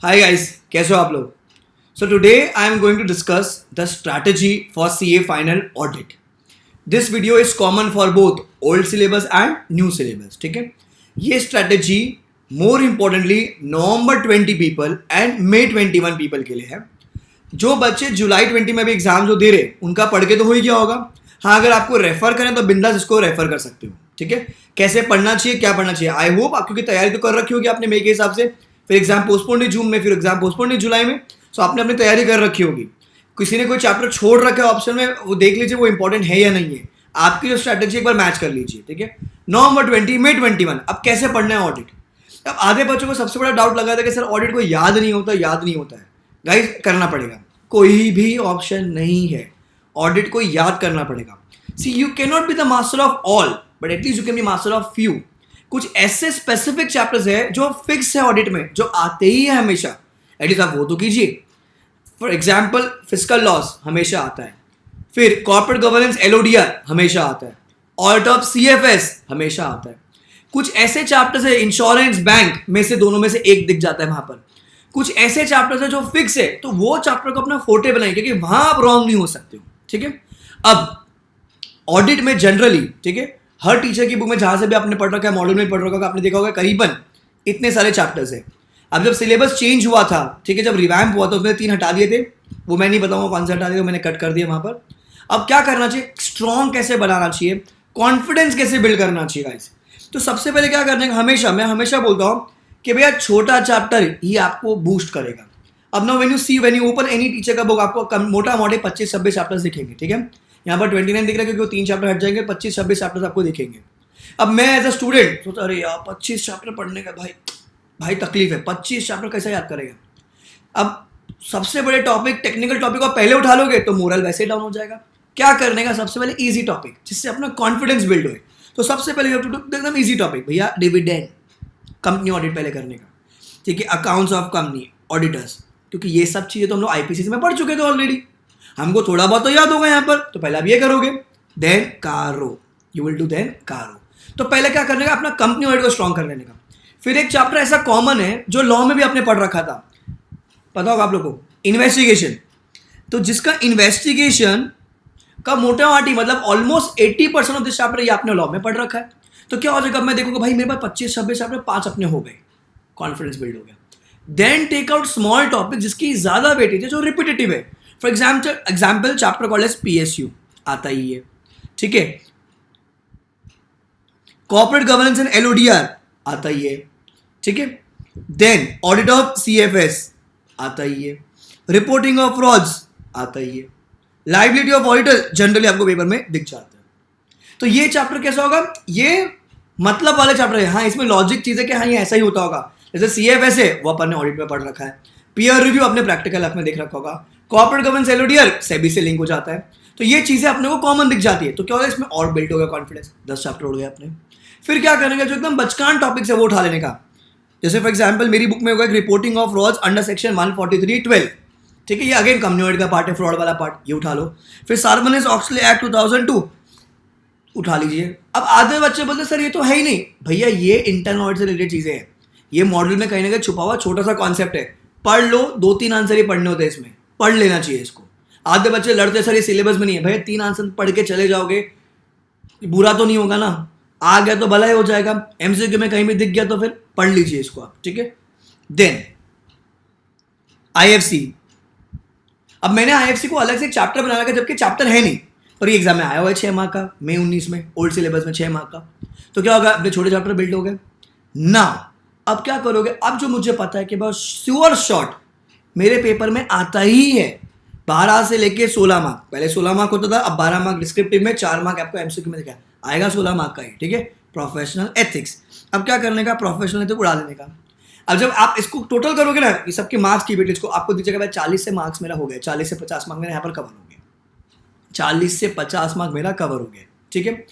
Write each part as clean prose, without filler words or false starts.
Hi guys, कैसे हो आप लोग? So today I am going to discuss the strategy for CA final audit. This video is common for both old syllabus and new syllabus. ठीक है, ये strategy more importantly November 20 people and May 21 people के लिए है. जो बच्चे जुलाई 20 में भी एग्जाम जो दे रहे उनका पढ़ के तो हो ही गया होगा. हाँ, अगर आपको रेफर करें तो बिंदास इसको रेफर कर सकते हो. ठीक है, कैसे पढ़ना चाहिए, क्या पढ़ना चाहिए, आई होप आप, क्योंकि तैयारी तो कर रखी होगी आपने मई के हिसाब से. फिर एग्जाम पोस्टपोन है जून में, फिर एग्जाम पोस्टपोन है जुलाई में. सो आपने अपनी तैयारी कर रखी होगी. किसी ने कोई चैप्टर छोड़ रखा है ऑप्शन में, वो देख लीजिए वो इंपॉर्टेंट है या नहीं है. आपकी जो स्ट्रैटेजी एक बार मैच कर लीजिए. ठीक है, नवंबर 20 मई 21 अब कैसे पढ़ना है ऑडिट. अब आधे बच्चों को सबसे बड़ा डाउट लगा था कि सर ऑडिट को याद नहीं होता है. गाइस, करना पड़ेगा. कोई भी ऑप्शन नहीं है, ऑडिट को याद करना पड़ेगा. See you can not be the master of all, but at least you can be master of few. कुछ ऐसे स्पेसिफिक चैप्टर्स है जो फिक्स है ऑडिट में, जो आते ही है हमेशा. एटलीस्ट आप वो तो कीजिए. फॉर एग्जाम्पल फिस्कल लॉस हमेशा आता है, फिर कॉर्पोरेट गवर्नेंस एलओडीआर हमेशा आता है, ऑडिट ऑफ सीएफएस हमेशा आता है. कुछ ऐसे चैप्टर्स है, इंश्योरेंस बैंक में से दोनों में से एक दिख जाता है वहां पर. कुछ ऐसे चैप्टर्स है जो फिक्स है, तो वो चैप्टर को अपना फोर्टे बनाइए, क्योंकि वहां आप रॉन्ग नहीं हो सकते हो. ठीक है, अब ऑडिट में जनरली, ठीक है, हर टीचर की बुक में जहां से भी आपने पढ़ रखा है, मॉड्यूल में पढ़ रखा होगा, आपने देखा होगा करीबन इतने सारे चैप्टर्स है. अब जब सिलेबस चेंज हुआ था, ठीक है, जब रिवैम्प हुआ था, उसमें 3 हटा दिए थे. वो मैं नहीं बताऊंगा कौन से हटा दिए, मैंने कट कर दिया वहां पर. अब क्या करना चाहिए, स्ट्रॉन्ग कैसे बनाना चाहिए, कॉन्फिडेंस कैसे बिल्ड करना चाहिए गाइस. तो सबसे पहले क्या करने का, मैं हमेशा बोलता हूँ कि भैया छोटा चैप्टर ही आपको बूस्ट करेगा. अब ना when you open any teacher का बुक, आपको मोटा मोटे 25-26 चैप्टर्स दिखेंगे. ठीक है, यहाँ पर 29 दिख रहा है क्योंकि वो 3 चैप्टर हट जाएंगे, 25-26 चैप्टर्स आपको दिखेंगे. अब मैं एज अ स्टूडेंट सोचता, अरे यार 25 चैप्टर पढ़ने का भाई तकलीफ है. 25 चैप्टर कैसे याद करेगा. अब सबसे बड़े टॉपिक, टेक्निकल टॉपिक को पहले उठा लोगे तो मोरल वैसे डाउन हो जाएगा. क्या करने का, सबसे पहले इजी टॉपिक जिससे अपना कॉन्फिडेंस बिल्ड होए. तो सबसे पहले एकदम इजी टॉपिक भैया, डिविडेंड, कंपनी ऑडिट पहले करने का. ठीक है, अकाउंट्स ऑफ कंपनी, ऑडिटर्स, क्योंकि ये सब चीजें तो हम लोग आईपीसीसी में पढ़ चुके थे ऑलरेडी, हमको थोड़ा बहुत तो याद होगा यहाँ पर. तो पहले आप ये करोगे, देन कारो, यू विल डू देन कारो. तो पहले क्या करने का, अपना कंपनी ऑडिट को स्ट्रॉन्ग कर लेने का. फिर एक चैप्टर ऐसा कॉमन है जो लॉ में भी आपने पढ़ रखा था, पता होगा आप लोगों को, इन्वेस्टिगेशन. तो जिसका इन्वेस्टिगेशन का मोटा माटी मतलब ऑलमोस्ट 80% ऑफ दिस चैप्टर ये आपने लॉ में पढ़ रखा है. तो क्या हो जाएगा, मैं देखूंगा भाई मेरे पास 25-26 चैप्टर 5 अपने हो गए, कॉन्फिडेंस बिल्ड हो गया. Then take out small topic जिसकी ज्यादा वेटेज है, जो रिपीटेटिव है. For example chapter called as PSU, आता ही है. ठीक है, कॉर्पोरेट गवर्नेंस एंड एलओडीआर, आता ही है. ठीक है, देन ऑडिट ऑफ सीएफएस, आता ही है. रिपोर्टिंग ऑफ फ्रॉड्स, आता ही है. लाइबिलिटी ऑफ ऑडिटर जनरली आपको पेपर में दिख जाता है. तो ये चैप्टर कैसा होगा, ये मतलब वाले चैप्टर है. हाँ, इसमें लॉजिक चीज है कि हाँ ये ऐसा ही होता होगा. जैसे सीएफएस है वो अपन ने ऑडिट में पढ़ रखा है, पीयर रिव्यू अपने प्रैक्टिकल लाइफ में देख रखा होगा, कॉर्पोरेट गवर्नेंस एलओडीआर सेबी से लिंक हो जाता है. तो ये चीजें अपने को कॉमन दिख जाती है. तो क्या होगा, इसमें और बिल्ड हो गया कॉन्फिडेंस. 10 चैप्टर उड़ गए अपने. फिर क्या करेंगे, जो एकदम बचकान टॉपिक्स है वो उठा लेने का. जैसे फॉर एग्जाम्पल मेरी बुक में होगा reporting of frauds under section 143(12). ठीक है, ये अगेन कंपनी ऑडिट का पार्ट है, फ्रॉड वाला पार्ट, ये उठा लो. फिर सार्वजनिक एक्ट 2002 उठा लीजिए. अब आधे बच्चे बोलते सर ये तो है ही नहीं. भैया ये इंटरनल ऑडिट से रिलेटेड चीजें हैं, ये मॉडल में कहीं ना कहीं छुपा हुआ छोटा सा कॉन्सेप्ट है. पढ़ लो, 2-3 आंसर ही पढ़ने होते हैं इसमें, पढ़ लेना चाहिए इसको. आधे बच्चे लड़ते सर ये सिलेबस में नहीं है. भैया 3 आंसर पढ़ के चले जाओगे, बुरा तो नहीं होगा ना, आ गया तो भला ही हो जाएगा. एमसीक्यू में कहीं भी दिख गया तो फिर पढ़ लीजिए इसको आप. ठीक है, देन आईएफसी. अब मैंने आईएफसी को अलग से एक चैप्टर बना रखा, जबकि चैप्टर है नहीं, पर ये एग्जाम में आया हुआ है 6 मार्क का, मई 19 में, ओल्ड सिलेबस में 6 मार्क का. तो क्या होगा, अपने छोटे चैप्टर बिल्ड हो गए ना. अब क्या करोगे, अब जो मुझे पता है कि बस श्योर शॉट मेरे पेपर में आता ही है 12 से लेके 16 मार्क. पहले 16 मार्क होता था, अब 12 मार्क डिस्क्रिप्टिव में, 4 मार्क आपको एमसीक्यू में दिखा आएगा, 16 मार्क का ही. ठीक है, प्रोफेशनल एथिक्स. अब क्या करने का, प्रोफेशनल एथिक्स उड़ा देने का. अब जब आप इसको टोटल करोगे ना, ये सबके मार्क्स की वेटेज को, आपको दिखेगा भाई 40 से मार्क्स मेरा हो गया, 40 से 50 मार्क मेरा यहाँ पर कवर हो गया, 40 से 50 मार्क मेरा कवर हो गया. ठीक है,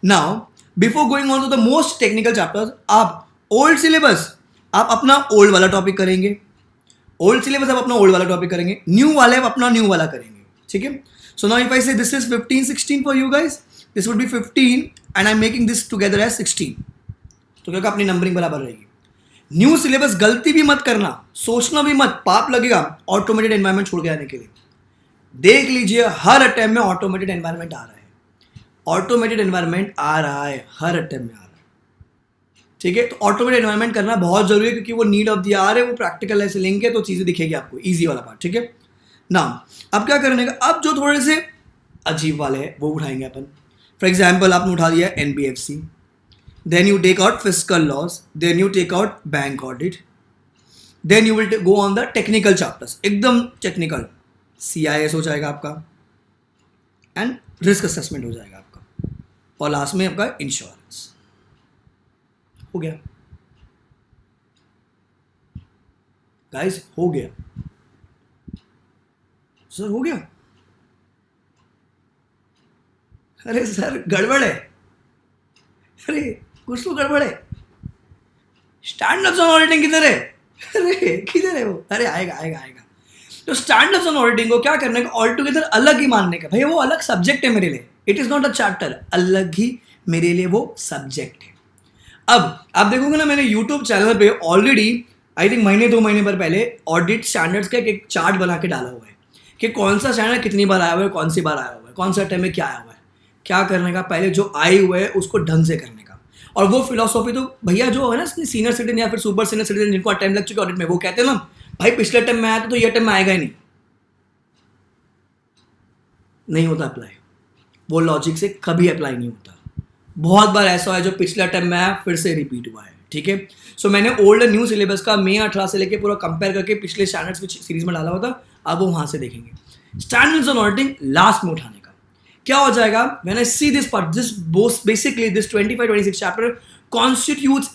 now before going on to the most technical chapters, आप ओल्ड सिलेबस आप अपना ओल्ड वाला टॉपिक करेंगे, ओल्ड सिलेबस आप अपना ओल्ड वाला टॉपिक करेंगे, न्यू वाले आप अपना न्यू वाला करेंगे. ठीक है, so now if I say this is 15-16 for you guys, this would be 15 and I am making this together as 16. तो क्या अपनी नंबरिंग बराबर रहेगी. न्यू सिलेबस गलती भी मत करना, सोचना भी मत, पाप लगेगा ऑटोमेटेड एनवायरनमेंट छोड़ के आने के लिए। देख लीजिए हर अटेम्प्ट में ऑटोमेटेड एनवायरनमेंट आ रहा है, ऑटोमेटेड एनवायरनमेंट आ रहा है, हर अटेम्प्ट में आ रहा है। ठीक है, तो ऑटोमेटेड एनवायरनमेंट करना बहुत जरूरी है, क्योंकि वो नीड ऑफ द आवर है, वो प्रैक्टिकल ऐसे लिंक है, तो चीजें दिखेगी आपको, इजी वाला पार्ट। ठीक है ना, अब क्या करने का, अब जो थोड़े से अजीब वाले हैं वो उठाएंगे अपन। फॉर एग्जाम्पल आपने उठा दिया NBFC, then you take out fiscal laws, then you take out bank audit, then you will go on the technical chapters, एकदम टेक्निकल, CIS हो जाएगा आपका, एंड रिस्क असेसमेंट हो जाएगा आपका, और लास्ट में आपका इंश्योरेंस। हो गया गाइस, हो गया सर, हो गया। अरे सर गड़बड़ है, अरे कुछ तो गड़बड़ है। स्टैंडर्ड्स ऑन ऑडिटिंग किधर है, अरे किधर है वो, अरे आएगा आएगा आएगा। तो स्टैंडर्ड्स ऑन ऑडिटिंग को क्या करने का, ऑल टुगेदर अलग ही मानने का, भैया वो अलग सब्जेक्ट है मेरे लिए, it is not a chapter, अलग ही मेरे लिए वो सब्जेक्ट है। अब आप देखोगे ना, मैंने यूट्यूब चैनल पे ऑलरेडी आई थिंक महीने 2 महीने पर पहले ऑडिट स्टैंडर्ड्स का एक चार्ट बना के डाला हुआ है कि कौन सा स्टैंडर्ड कितनी बार आया हुआ है, कौन सी बार आया हुआ है, कौन सा टाइम में क्या आया हुआ है, क्या करने का, पहले जो आए हुए है उसको ढंग से करने का। और वो फिलोसॉफी तो भैया जो है ना सीनियर सिटीजन या फिर सुपर सीनियर सिटीजन जिनको टाइम लग चुका ऑडिट में, वो कहते हैं ना भाई पिछले टाइम में आया तो ये टाइम में आएगा ही नहीं होता अप्लाई, वो लॉजिक से कभी अप्लाई नहीं होता। बहुत बार ऐसा है जो पिछला टाइम में आया फिर से रिपीट हुआ है। ठीक है, सो मैंने ओल्ड न्यू सिलेबस का मई 18 से लेके पूरा कंपेयर करके पिछले स्टैंडर्ड्स की सीरीज में डाला हुआ था, अब वो वहां से देखेंगे। स्टैंडर्ड्स ऑन ऑडिटिंग लास्ट में उठाने का क्या हो जाएगा, when I see this part, this basically this 25-26 chapter constitutes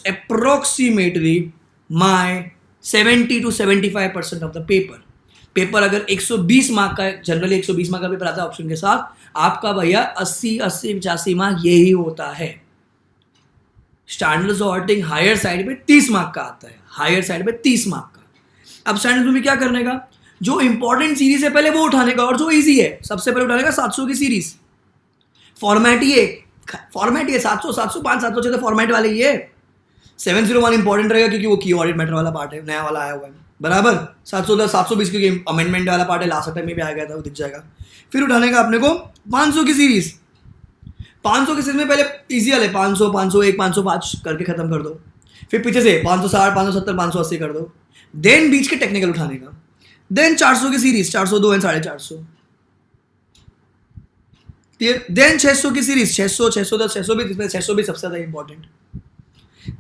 approximately my 70 to 75% of the paper अगर 120 मार्क का, जनरली 120 मार्क का पेपर आता है ऑप्शन के साथ, आपका भैया 80-85 मार्क यही होता है। स्टैंडर्ड्स ऑडिटिंग हायर साइड पे 30 मार्क का आता है, हायर साइड पे 30 मार्क का। अब स्टैंडर्ड्स में भी क्या करने का, जो इंपॉर्टेंट सीरीज है पहले वो उठाने का, और जो इजी है सबसे पहले उठाने का 700 की सीरीज। फॉर्मेट ही है 700, 705, 706 तो फॉर्मेट वाले ही है। 701 इंपॉर्टेंट रहेगा क्योंकि वो की ऑडिट मैटर वाला पार्ट है, नया वाला आया हुआ है, बराबर। 710, 720 क्योंकि अमेंडमेंट वाला पार्ट है, लास्ट टाइम में भी आ गया था, वो दिख जाएगा। फिर उठाने का अपने को 500 की सीरीज। 500 की सीरीज में पहले इजी वाले 500, 501, 505 करके खत्म कर दो। फिर पीछे से 560, 570, 580 कर दो। देन बीच के टेक्निकल उठाने का, देन 400 की सीरीज, 402 एंड 450। देन 600 की सीरीज, 600, 610, 600 भी सबसे ज्यादा इंपॉर्टेंट।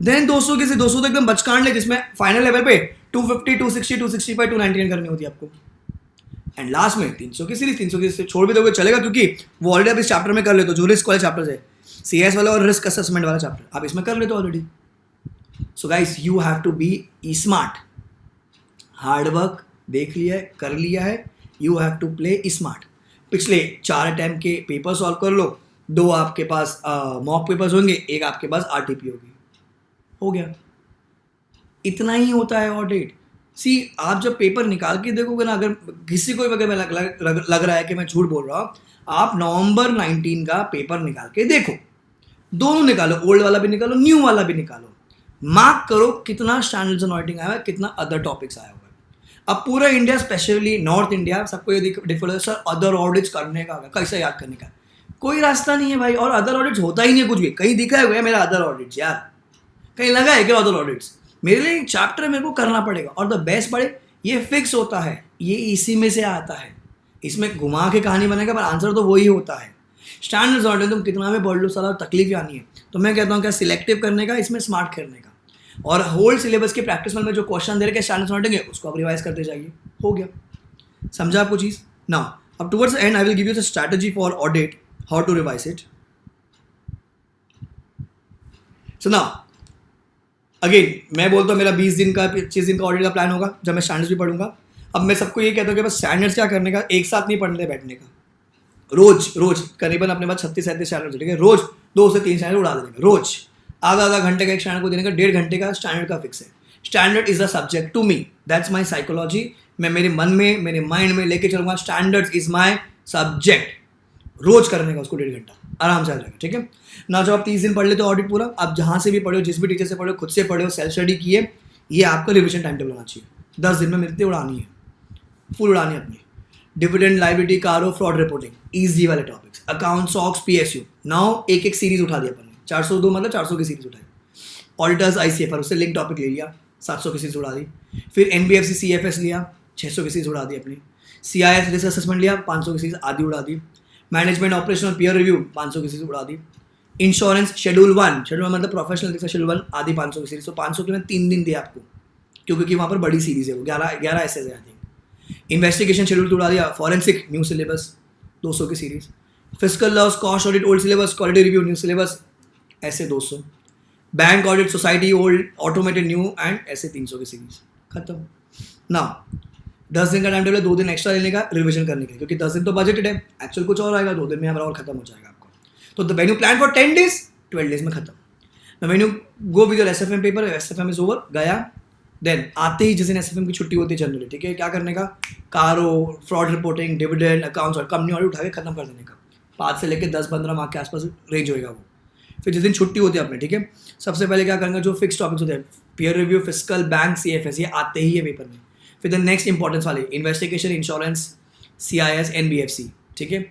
देन 200 की, 200 तो एकदम बचकान ले, जिसमें फाइनल लेवल पे 250, 260, 265, 299 करनी होती है आपको। एंड लास्ट में 300 की सीरीज। 300 की छोड़ भी दोगे चलेगा, क्योंकि वो ऑलरेडी आप इस चैप्टर में कर लेते हो, जो रिस्क वाले चैप्टर है, CS वाला और रिस्क असेसमेंट वाला चैप्टर आप इसमें कर लेते हो already. So guys you have to be smart. Hard work देख लिया है, कर लिया है, you have to play smart. पिछले 4 अटैम्प्ट के पेपर सॉल्व कर लो, 2 आपके पास मॉक पेपर्स होंगे, 1 आपके पास RTP होगी, हो गया। इतना ही होता है ऑडिट। सी आप जब पेपर निकाल के देखोगे ना, अगर किसी को अगर मैं लग रहा है कि मैं झूठ बोल रहा हूँ, आप नवंबर 19 का पेपर निकाल के देखो, दोनों निकालो, ओल्ड वाला भी निकालो, न्यू वाला भी निकालो, मार्क करो कितना स्टैंडर्ड्स ऑन ऑडिटिंग आया है, कितना अदर टॉपिक्स आया हुआ है। अब पूरा इंडिया, स्पेशली नॉर्थ इंडिया, सबको ये डिफरेंट है, सर अदर ऑडिट्स करने का कैसे याद करने का, कोई रास्ता नहीं है भाई। और अदर ऑडिट्स होता ही नहीं है कुछ भी, कहीं दिखा हुआ है मेरा अदर ऑडिट्स, यार कहीं लगा है क्या अदर ऑडिट्स? मेरे लिए चैप्टर मेरे को करना पड़ेगा। और द बेस्ट पड़े, ये फिक्स होता है, ये इसी में से आता है, इसमें घुमा के कहानी बनेगा, पर आंसर तो वही होता है। स्टैंडर्ड्स ऑडिटिंग तुम कितना में पढ़ लो, सारा तकलीफ आनी है। तो मैं कहता हूँ क्या, सिलेक्टिव करने का, इसमें स्मार्ट करने का, और होल सिलेबस के प्रैक्टिस में जो क्वेश्चन दे रखे स्टैंडर्ड्स ऑडिटिंग है, उसको आप रिवाइज करते जाइए, हो गया। समझा आपको चीज ना? अब towards the end I will give you the strategy for audit, how to revise it. So now again मैं बोलता हूँ मेरा 20 दिन का 25 दिन का ऑडिट का प्लान होगा, जब मैं स्टैंडर्ड्स भी पढ़ूंगा। अब मैं सबको ये कहता हूँ कि बस स्टैंडर्ड्स क्या करने का, एक साथ नहीं पढ़ने बैठने का, रोज करीबन अपने पास 36-37 स्टैंडर्ड्स, ठीक है, रोज 2 से 3 स्टैंडर्ड उड़ा देने का, रोज आधा घंटे का एक स्टैंडर्ड को देने का, 1.5 घंटे का स्टैंडर्ड का फिक्स है। Standard is a subject to me, that's my psychology. मैं मेरे मन में, मेरे माइंड में लेके चलूंगा, स्टैंडर्ड्स इज माई सब्जेक्ट, रोज करने का उसको 1.5 घंटा। आराम से आ जाएगा, ठीक है ना। जब आप 30 दिन पढ़ लेते हो ऑडिट पूरा, आप जहाँ से भी पढ़े हो, जिस भी टीचर से पढ़े हो, खुद से पढ़े हो, सेल्फ स्टडी किए, ये आपका रिविजन टाइम टेबल होना चाहिए। 10 दिन में मिलते उड़ानी है, फुल उड़ानी है अपनी। डिविडेंड, लाइबिलिटी, कारो, फ्रॉड रिपोर्टिंग, ईजी वाले topics, account, socks, PSU. Now एक सीरीज उठा दिया अपन ने, 402 मतलब 400 की सीरीज उठाई। ऑडिटर्स, आईसीएफआर, उससे लिंक टॉपिक ले लिया, 700 की सीरीज उड़ा दी। फिर एनबीएफसी सीएफएस लिया, 600 की सीरीज उड़ा दी अपनी। सीआईएस रिस्क असेसमेंट लिया, 500 की सीरीज आधी उड़ा दी। मैनेजमेंट ऑपरेशनल पीयर रिव्यू, 500 की सीरीज उड़ा दी। इंश्योरेंस शेड्यूल 1, शेड्यूल मतलब प्रोफेशनल शेड्यूल 1 आधी 500 की सीरीज। तो 500 के में 3 दिन दिए आपको, क्योंकि वहाँ पर बड़ी सीरीज है वो, 11 ऐसे है आई थिंक। इन्वेस्टिगेशन शेड्यूल उड़ा दिया। फॉरेंसिक न्यू सिलेबस 200 की series. Physical loss, cost audit old syllabus, quality review new syllabus ऐसे 200। Bank audit, society old, automated new and ऐसे 300 की सीरीज खत्म ना। 10 दिन का टाइम टेबल, 2 दिन एक्स्ट्रा लेने का रिविजन करने के लिए, क्योंकि 10 दिन तो बजटेड है, एक्चुअल कुछ और आएगा, 2 दिन में हमारा और खत्म हो जाएगा आपका। तो the when you plan for 10 days, 12 days में खत्म। ना when you go with your SFM paper, SFM is over, गया। देन आते ही जिस दिन एसएफएम की छुट्टी होती है जनरली, ठीक है, क्या करने का, कारो, फ्रॉड रिपोर्टिंग, डिविडेंड, अकाउंट्स और कंपनी ऑडिट उठा के खत्म कर देने का। 5 से लेकर 10-15 मार्क के आसपास रेंज होएगा वो। फिर जिस दिन छुट्टी होती है अपने, ठीक है, सबसे पहले क्या करेंगे, जो फिक्स टॉपिक्स होते हैं, peer review, physical, bank, CFS, ये आते ही है पेपर में। फिर द नेक्स्ट इंपॉर्टेंस वाले इन्वेस्टिगेशन, इंश्योरेंस, सीआईएस, एनबीएफसी, ठीक है।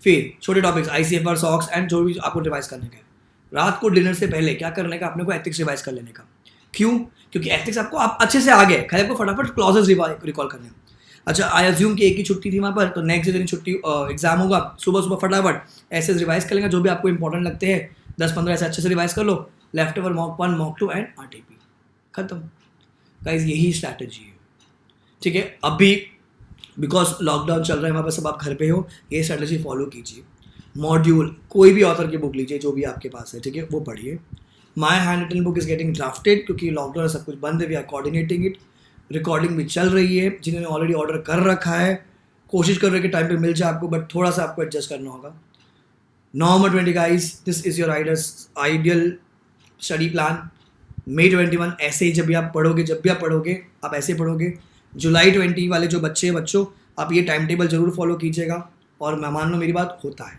फिर छोटे टॉपिक्स आईसीएफआर, सॉक्स एंड जो भी आपको रिवाइज करने का है। रात को डिनर से पहले क्या करने का, अपने को एथिक्स रिवाइज कर लेने का। क्यों? क्योंकि एथिक्स आपको आप अच्छे से आ गए, खाली आपको फटाफट क्लॉजेस रिकॉल करने हैं। अच्छा, आई अज्यूम कि एक ही छुट्टी थी वहाँ पर, तो नेक्स्ट दिन छुट्टी एग्जाम होगा, सुबह सुबह फटाफट ऐसे रिवाइज कर लेंगे, जो भी आपको इंपॉर्टेंट लगते हैं 10-15 ऐसे अच्छे से रिवाइज कर लो। Left over mock 1, mock 2 and RTP खत्म। गाइस यही स्ट्रैटेजी है, ठीक है। अभी बिकॉज लॉकडाउन चल रहा है, वहाँ पर सब आप घर पे हो, ये स्ट्रैटेजी फॉलो कीजिए। मॉड्यूल कोई भी ऑथर की बुक लीजिए जो भी आपके पास है, ठीक है, वो पढ़िए। My hand written book is getting drafted, क्योंकि लॉकडाउन सब कुछ बंद है, we are coordinating it. Recording भी चल रही है, जिन्होंने ऑलरेडी ऑर्डर कर रखा है कोशिश कर रहे कि टाइम पे मिल जाए आपको, बट थोड़ा सा आपको एडजस्ट करना होगा। November 20 guys, this is your ideal study plan. May 21 ऐसे ही जब भी आप पढ़ोगे आप ऐसे पढ़ोगे। जुलाई 20 वाले जो बच्चों आप ये टाइम टेबल ज़रूर फॉलो कीजिएगा, और मैं मान लो मेरी बात होता है,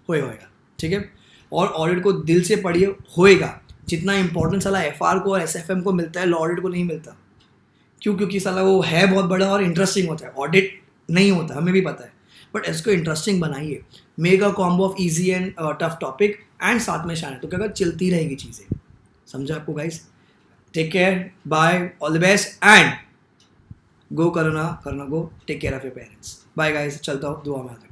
होएगा, ठीक है। और ऑडिट को दिल से पढ़िए, होएगा। जितना इंपॉर्टेंस साला एफआर को और एसएफएम को मिलता है, लॉ ऑडिट को नहीं मिलता। क्यों? क्योंकि साला वो है बहुत बड़ा और इंटरेस्टिंग होता है, ऑडिट नहीं होता, हमें भी पता है, बट इसको इंटरेस्टिंग बनाइए। Make a combo of easy and tough topic and साथ में शान, तो क्या चलती रहेगी चीज़ें। समझा आपको guys? Take care, bye, all the best and go करना go, take care of your parents. Bye guys, चलता हूँ, दुआ में।